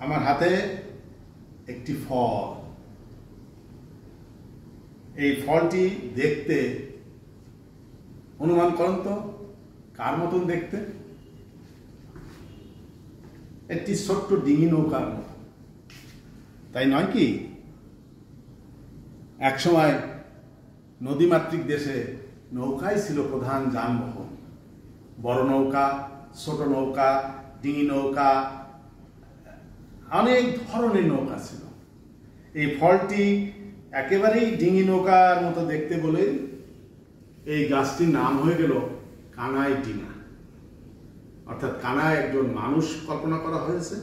আমার হাতে একটি ফল। এই ফলটি দেখতে অনুমান করুন তো কার মতন দেখতে? একটি ছোট্ট ডিঙি নৌকার মতো, তাই নয় কি? একসময় নদীমাতৃক দেশে নৌকাই ছিল প্রধান যানবাহন। বড় নৌকা, ছোট নৌকা, ডিঙি নৌকা, অনেক ধরনের নৌকা ছিল। এই ফলটি একেবারেই ডিঙি নৌকার মতো দেখতে বলে এই গাছটির নাম হয়ে গেল কানাই ডিঙা। অর্থাৎ কানায় একজন মানুষ কল্পনা করা হয়েছে,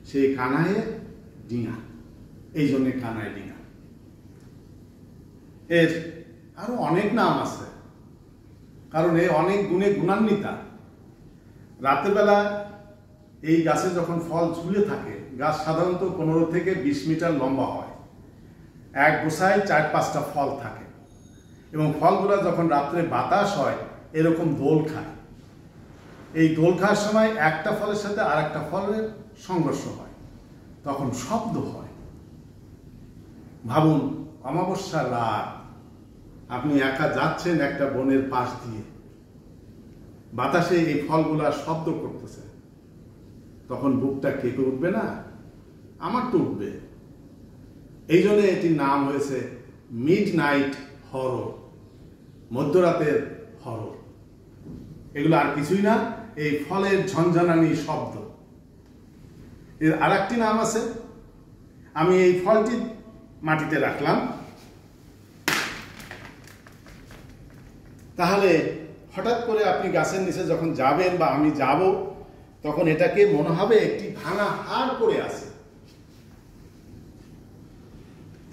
সেই কানায়ে ডিঙা, এই জন্যে কানাই ডিঙা। এর আরো অনেক নাম আছে, কারণ এ অনেক গুণে গুণান্বিতা। রাতের বেলা এই গাছে যখন ফল ঝুলে থাকে, গাছ সাধারণত 15 থেকে 20 মিটার লম্বা হয়, এক গোছায় 4-5টা ফল থাকে এবং ফলগুলো যখন রাত্রে বাতাস হয় এরকম দোল খায়। এই দোল খাওয়ার সময় একটা ফলের সাথে আর একটা ফলের সংঘর্ষ হয়, তখন শব্দ হয়। ভাবুন, অমাবস্যার রাত, আপনি একা যাচ্ছেন একটা বনের পাশ দিয়ে, বাতাসে এই ফলগুলা শব্দ করতেছে, তখন বুকটা কেঁপে উঠবে না? আমার তো উঠবে। এই জন্য এটির নাম হয়েছে মিড নাইট হরর, মধ্যরাতের হরর। এগুলো আর কিছুই না, এই ফলের ঝনঝনানি শব্দ। এর আর একটি নাম আছে। আমি এই ফলটি মাটিতে রাখলাম, তাহলে হঠাৎ করে আপনি গাছের নিচে যখন যাবেন বা আমি যাব, তখন এটাকে মনে হবে একটি ভাঙা হাড় পড়ে আছে।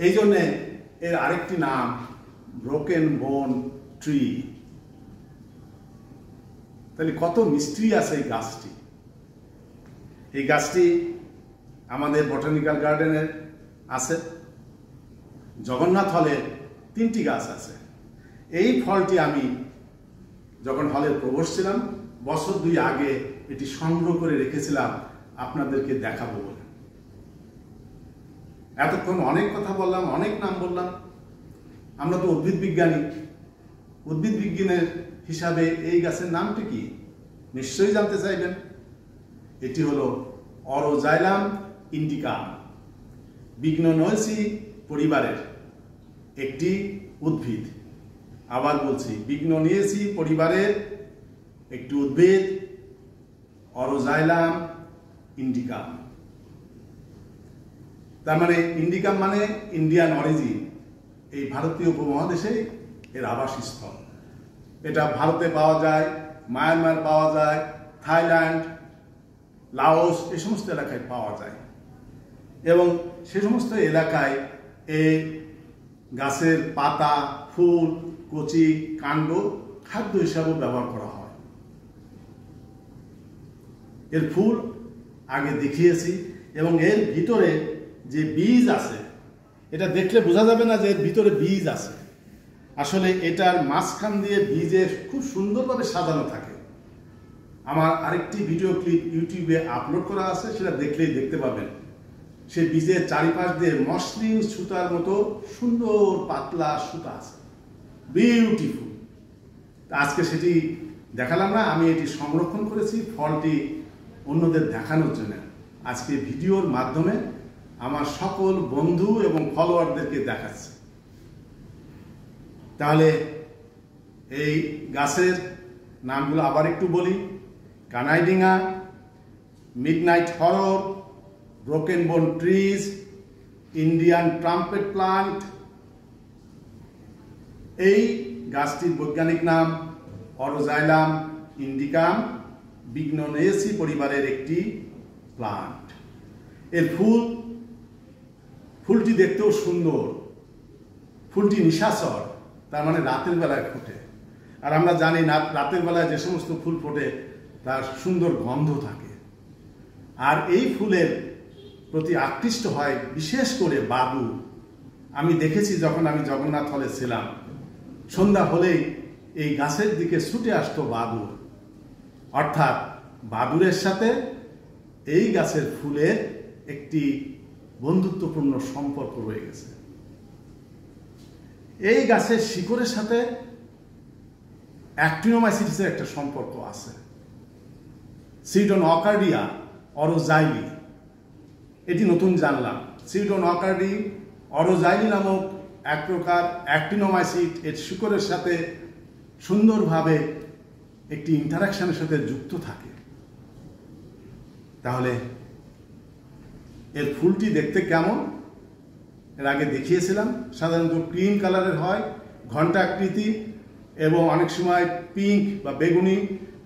এই জন্যে এর আরেকটি নাম ব্রোকেন বোন ট্রি। তাহলে কত মিস্ট্রি আছে এই গাছটি। এই গাছটি আমাদের বটানিক্যাল গার্ডেনের আছে। জগন্নাথ হলে 3টি গাছ আছে। এই ফলটি আমি যখন হলে প্রবেশ ছিলাম, বছর 2 আগে এটি সংগ্রহ করে রেখেছিলাম আপনাদেরকে দেখাবো বলে। এতক্ষণ অনেক কথা বললাম, অনেক নাম বললাম। আমরা তো উদ্ভিদ বিজ্ঞানী। উদ্ভিদ বিজ্ঞানের হিসাবে এই গাছের নামটি কি নিশ্চয়ই জানতে চাইবেন। এটি হলো অরোজাইলাম ইন্ডিকাম, বিগ্নোনেসি পরিবারের একটি উদ্ভিদ। আবার বলছি, বিগ্নোনেসি পরিবারের একটি উদ্ভিদ, অরোজাইলাম ইন্ডিকাম। তার মানে ইন্ডিকাম মানে ইন্ডিয়ান অরিজিন। এই ভারতীয় উপমহাদেশে এর আবাসস্থল। এটা ভারতে পাওয়া যায়, মায়ানমার পাওয়া যায়, থাইল্যান্ড, লাওস, এই সমস্ত এলাকায় পাওয়া যায়। এবং সে সমস্ত এলাকায় এই গাছের পাতা, ফুল, কচি, কাণ্ড খাদ্য হিসাবে ব্যবহার করা হয়। এর ফুল আগে দেখিয়েছি, এবং এর ভিতরে যে বীজ আছে, এটা দেখলে বোঝা যাবে না যে এর ভিতরে বীজ আছে। আসলে এটার মাঝখান দিয়ে বীজের খুব সুন্দরভাবে সাজানো থাকে। আমার আরেকটি ভিডিও ক্লিপ ইউটিউবে আপলোড করা আছে, সেটা দেখলেই দেখতে পাবেন। সেই বীজের চারিপাশ দিয়ে মসৃণ সুতার মতো সুন্দর পাতলা সুতা আছে, বিউটিফুল। আজকে সেটি দেখালাম না, আমি এটি সংরক্ষণ করেছি ফলটি অন্যদের দেখানোর জন্য। আজকে ভিডিওর মাধ্যমে আমার সকল বন্ধু এবং ফলোয়ারদেরকে দেখাচ্ছি। তাহলে এই গাছের নামগুলো আবার একটু বলি: কানাইডিঙা, মিডনাইট হরর, ব্রোকেন বোন ট্রিজ, ইন্ডিয়ান ট্রাম্পেট প্লান্ট। এই গাছটির বৈজ্ঞানিক নাম অরোজাইলাম ইন্ডিকাম, বিগ্নোনেসি পরিবারের একটি প্লান্ট। এর ফুলটি দেখতেও সুন্দর, ফুলটি নিশাচর, তার মানে রাতের বেলায় ফোটে। আর আমরা জানি না, রাতের বেলায় যে সমস্ত ফুল ফোটে তার সুন্দর গন্ধ থাকে। আর এই ফুলের প্রতি আকৃষ্ট হয় বিশেষ করে বাদুড়। আমি দেখেছি যখন আমি জগন্নাথ হলে ছিলাম, সন্ধ্যা হলেই এই গাছের দিকে ছুটে আসতো বাদুড়। অর্থাৎ বাদুড়ের সাথে এই গাছের ফুলের একটি বন্ধুত্বপূর্ণ সম্পর্ক রয়ে গেছে। এই গাছের শিকড়ের সাথে অ্যাক্টিনোমাইসিটিসের একটা সম্পর্ক আছে। সিডোনোকার্ডিয়া অরোজাইলি, এটি নতুন জানলাম। সিডোনোকার্ডি অরোজাইলি নামক এক প্রকার অ্যাক্টিনোমাইসিট এর শিকড়ের সাথে সুন্দরভাবে একটি ইন্টারাকশনের সাথে যুক্ত থাকে। তাহলে এর ফুলটি দেখতে কেমন এর আগে দেখিয়েছিলাম। সাধারণত ক্রিম কালারের হয়, ঘণ্টা আকৃতি, এবং অনেক সময় পিঙ্ক বা বেগুনি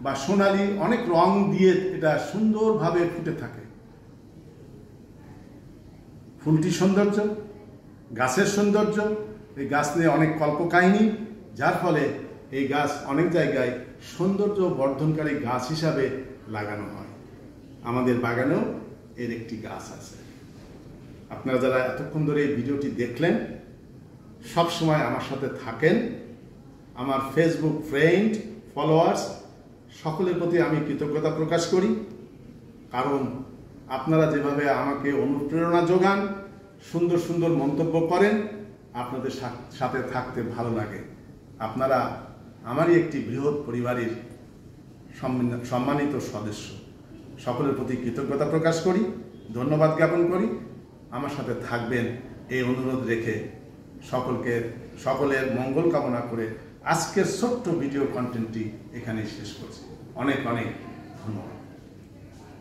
বা সোনালি অনেক রং দিয়ে এটা সুন্দরভাবে ফুটে থাকে। ফুলটি সৌন্দর্য, গাছের সৌন্দর্য, এই গাছ নিয়ে অনেক কল্পকাহিনী, যার ফলে এই গাছ অনেক জায়গায় সৌন্দর্য বর্ধনকারী গাছ হিসাবে লাগানো হয়। আমাদের বাগানেও এর একটি গাছ আছে। আপনারা যারা এতক্ষণ ধরে এই ভিডিওটি দেখলেন, সব সময় আমার সাথে থাকেন, আমার ফেসবুক ফ্রেন্ড, ফলোয়ার্স সকলের প্রতি আমি কৃতজ্ঞতা প্রকাশ করি। কারণ আপনারা যেভাবে আমাকে অনুপ্রেরণা যোগান, সুন্দর সুন্দর মন্তব্য করেন, আপনাদের সাথে থাকতে ভালো লাগে। আপনারা আমারই একটি বৃহৎ পরিবারের সম্মানিত সদস্য। সকলের প্রতি কৃতজ্ঞতা প্রকাশ করি, ধন্যবাদ জ্ঞাপন করি। আমার সাথে থাকবেন এই অনুরোধ রেখে সকলের মঙ্গল কামনা করে আজকের ছোট্ট ভিডিও কন্টেন্টটি এখানেই শেষ করছি। অনেক অনেক ধন্যবাদ।